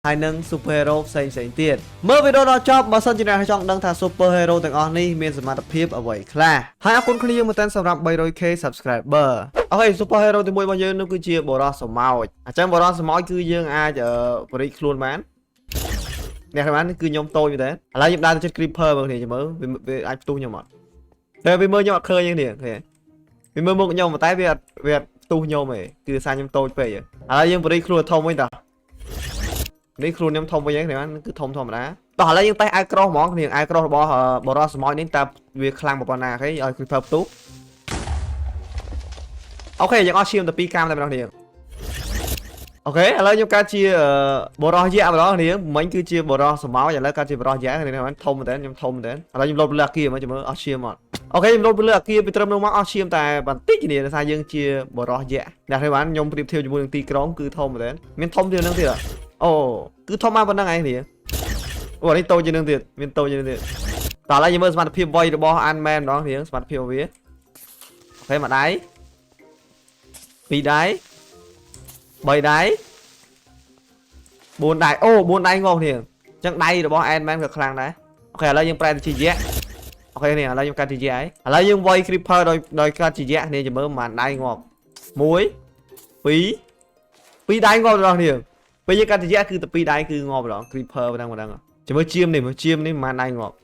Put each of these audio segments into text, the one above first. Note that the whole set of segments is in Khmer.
ហើយនឹង super hero ផ្សេងទៀតមើលវីដេអូដល់ចប់បើសិនជាអ្នកចង់ដឹងថា super hero ទាំងអស់នេះមានសមត្ថភាពអ្វីខ្លះហើយអរគុណគ្នាយើងមែនតើសម្រាប់ 300k subscriber អូខេ super hero ទី1របស់យើងនោះគឺជាបរោះសមោចអញ្ចឹងបរោះសមោចគឺយើងអាចបរិយខ្លួនបានអ្នកខ្លះគឺខ្ញុំតូចមែនតើឥឡូវខ្ញុំដើរទៅជិត creeper មើលគ្នាមើលវាអាចផ្ទុះខ្ញុំអត់តែវាមើលខ្ញុំអត់ឃើញទេគ្នាវាមើលមុខខ្ញុំតែវាអត់ផ្ទុះខ្ញុំទេគឺសារខ្ញុំតូចពេកឥឡូវយើងបរិយខ្លួនធំវិញតើនេះខ្លួនខ្ញុំធំវិញហ្នឹងគឺធំធម្មតាតោះឥឡូវយើងតេស្តអាវក្រោះហ្មងគ្នាអាវក្រោះរបស់បរោះសមោចនេះតើវាខ្លាំងប៉ុណ្ណាគេឲ្យ creeper ផ្ទុះអូខេយើងអត់ឈាមទៅ2កាមតែម្ដងគ្នាអូខេឥឡូវខ្ញុំកើតជាបរោះយៈម្ដងគ្នាមិញគឺជាបរោះសមោចឥឡូវកើតជាបរោះយៈគ្នាធំមែនតើខ្ញុំធំមែនតើឥឡូវខ្ញុំលោតលើអាគារមកមើលអត់ឈាមអត់អូខេខ្ញុំលោតលើអាគារពីត្រឹមនោះមកអស់ឈាមតែបន្តិចគ្នាដោយសារយើងជាបរោះយៈអ្នកthấyបានខ្ញុំប្រៀបធៀបជាមួយនឹងទីក្រុងគឺធំមែនតើមានធំជាងនឹងទៀតអូគឺធំមកប៉ុណ្ណឹងឯងគ្នាអូនេះតូចជាងនឹងទៀតមានតូចជាងនឹងទៀតតោះឥឡូវយើងមើលសមត្ថភាពវៃរបស់ Ant-Man ម្ដងគ្នាសមត្ថភាពរបស់វាអូខេមួយដៃពីរដៃ3ដៃ4ដៃអូ4ដៃងងគ្នាអញ្ចឹងដៃរបស់ Ant-Man ក៏ខ្លាំងដែរអូខេឥឡូវយើងប្រែទៅជាយៈអូខេនេះឥឡូវខ្ញុំកាត់ជាយៈហើយឥឡូវយើងវាយ creeper ដោយកាត់ជាយៈគ្នាមើលប្រហែលដៃងាប់1 2ដៃងាប់ម្ដងគ្នាពេលយើងកាត់ជាយៈគឺទៅ2ដៃគឺងាប់ម្ដង creeper ម្ដងជាមួយជាមនេះប្រហែលដៃងាប់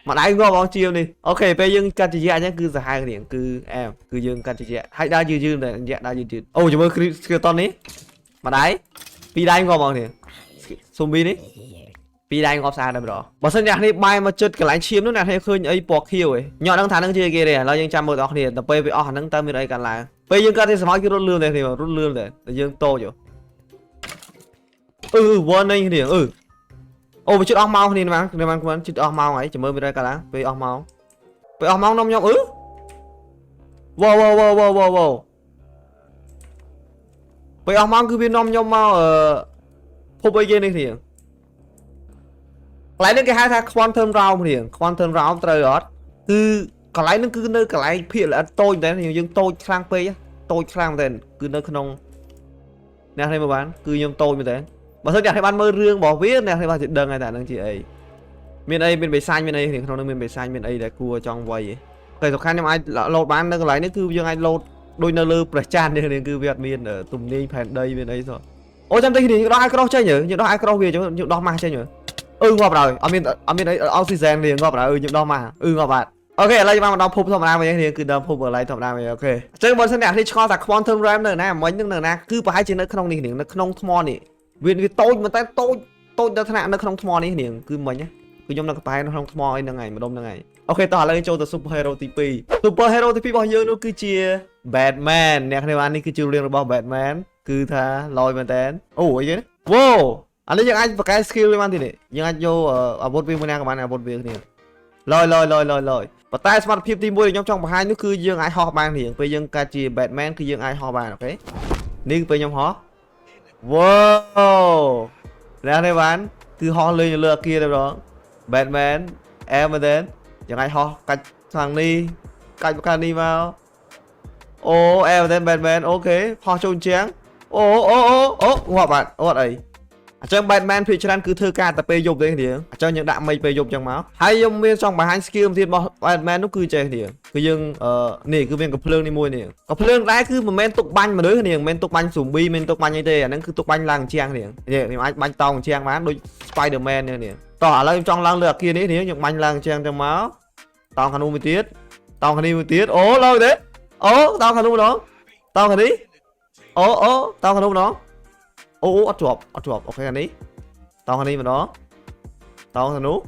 មួយដៃងាប់បងជាមនេះអូខេពេលយើងកាត់ជាយៈអញ្ចឹងគឺសាហាវគ្នាគឺអែមគឺយើងកាត់ជាយៈហើយដើរយឺតតែយៈដើរយឺតអូជាមួយ skeleton នេះមួយដៃ2ដៃងាប់បងគ្នា zombie នេះ2ដៃងាប់ស្អាតតែម្ដងបើសិនអ្នកនេះបាយមកជិតកន្លែងឈាមនោះអ្នកនេះឃើញអីពណ៌ខៀវឯងញ៉អត់ដឹងថានឹងជាគេទេឥឡូវយើងចាំមើលបងប្អូនដល់ពេលវាអស់អាហ្នឹងតើមានអីកើតឡើងពេលយើងកាត់ទីសមោចគឺរត់លឿនតែគ្នារត់លឿនតែយើងតូចវ៉ាន់នេះគ្នាអូវាជិតអស់ម៉ោងគ្នាហ្នឹងខ្ញុំជិតអស់ម៉ោងហើយចាំមើលមានអីកើតឡើងពេលអស់ម៉ោងនំខ្ញុំវ៉ាពេលអស់ម៉ោងគឺវានាំខ្ញុំមកភពអីគេនេះគ្នាកន្លែងនេះគេហៅថា quantum realm គ្នា quantum realm ត្រូវអត់គឺកន្លែងហ្នឹងគឺនៅកន្លែងភាគល្អិតតូចតែយើងតូចខ្លាំងពេកតូចខ្លាំងមែនគឺនៅក្នុងអ្នកនេះមើលបានគឺខ្ញុំតូចមែនតើបើសិនអ្នកនេះបានមើលរឿងរបស់វាអ្នកនេះបានជិះដឹងហើយថាហ្នឹងជាអីមានបេសាញមានអីក្នុងនោះមានបេសាញមានអីដែលគួរចង់វាយតែសំខាន់ខ្ញុំអាចលោតបាននៅកន្លែងនេះគឺយើងអាចលោតដូចនៅលើព្រះច័ន្ទនេះគឺវាអត់មានទំនាញផែនដីមានអីសោះអូចាំតិចនេះខ្ញុំដោះអាក្រោះចេញខ្ញុំដោះអាក្រោះវាខ្ញុំដោះម៉ាស់ចេញងាប់ហើយអត់មានអុកស៊ីហ្សែនទេងាប់ហើយខ្ញុំដោះម៉ាស់ងាប់បាត់អូខេឥឡូវយើងមកដល់ភពធម្មតាវិញនេះគឺដល់ភពកន្លែងធម្មតាវិញអូខេអញ្ចឹងបើសិនអ្នកនេះឆ្ងល់ថា quantum realm នៅណាមិញនឹងនៅណាគឺប្រហែលជានៅក្នុងនេះនៅក្នុងថ្មនេះវាតូចមែនតែតូចដល់ថ្នាក់នៅក្នុងថ្មនេះនាងគឺមិញគឺខ្ញុំនៅកប៉ែក្នុងថ្មអីហ្នឹងឯងម្ដុំហ្នឹងឯងអូខេតោះឥឡូវចូលទៅ super hero ទី2 super hero ទី2របស់យើងនោះគឺជា Batman អ្នកគ្នាបាននេះគឺជារឿងរបស់ Batman គឺថាលយមែនតើអូអីគេវ៉ូអានេះយើងអាចបកកែ skill វាបានទៀតយើងអាចយកអាវុធវាមួយណាក៏បានអាវុធវាគ្នាលយប៉ុន្តែសមត្ថភាពទី1ដែលខ្ញុំចង់បង្ហាញនោះគឺយើងអាចហោះបាននាងពេលយើងកើតជា Batman គឺយើងអាចហោះបានអូខេនេះពេលខ្ញុំហោះវ៉ូអ្នកនេះបានគឺហោះលេងលើអាគារតែម្ដង Batman អែមមែនតើយើងអាចហោះកាច់ខាងនេះកាច់ខាងនេះមកអូអែមមែនតើ Batman អូខេហោះចូលជាងអូងាប់បាត់អត់អីអញ្ចឹង Batman ភាគច្រើនគឺធ្វើការតែពេលយប់ទេគ្នាអញ្ចឹងយើងដាក់មីពេលយប់អញ្ចឹងមកហើយខ្ញុំមានចង់បង្ហាញ skill ទៀតរបស់ Batman នោះគឺចេះគ្នាគឺយើងនេះគឺមានកំភ្លើងនេះមួយនេះកំភ្លើងដែរគឺមិនមែនទុកបាញ់មនុស្សគ្នាមិនមែនទុកបាញ់ zombie មិនទុកបាញ់អីទេអាហ្នឹងគឺទុកបាញ់ឡើងជាងគ្នាខ្ញុំអាចបាញ់តោងជាងបានដូច Spider-Man នេះតោះឥឡូវខ្ញុំចង់ឡើងលើអាគារនេះខ្ញុំបាញ់ឡើងជាងទៅមកតោងខាងនោះមួយទៀតអូឡើយទេអូតោងខាងនោះម្ដងតោងខាងនេះអូតោងខាងនោះម្ដងអូអត់ជាប់អូខេអានេះតោងខាងនេះម្ដងតោងខាងនោះ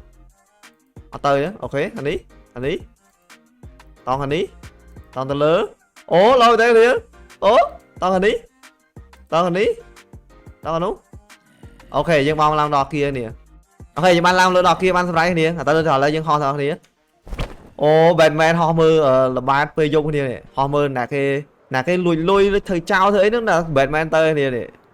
អត់ទៅទេអូខេអានេះតោងខាងនេះតោងទៅលើអូឡើយទេគ្នាអូតោងខាងនេះតោងខាងនោះអូខេយើងបងឡើងដល់អាគារនេះអូខេយើងបានឡើងលើដល់អាគារបានសម្រាប់គ្នាតែឥឡូវយើងហោះដល់គ្នាអូ Batman ហោះមើលល្បាតពេលយប់គ្នានេះហោះមើលណាគេលួចធ្វើចោលធ្វើអីហ្នឹងណា Batman ទៅគ្នានេះ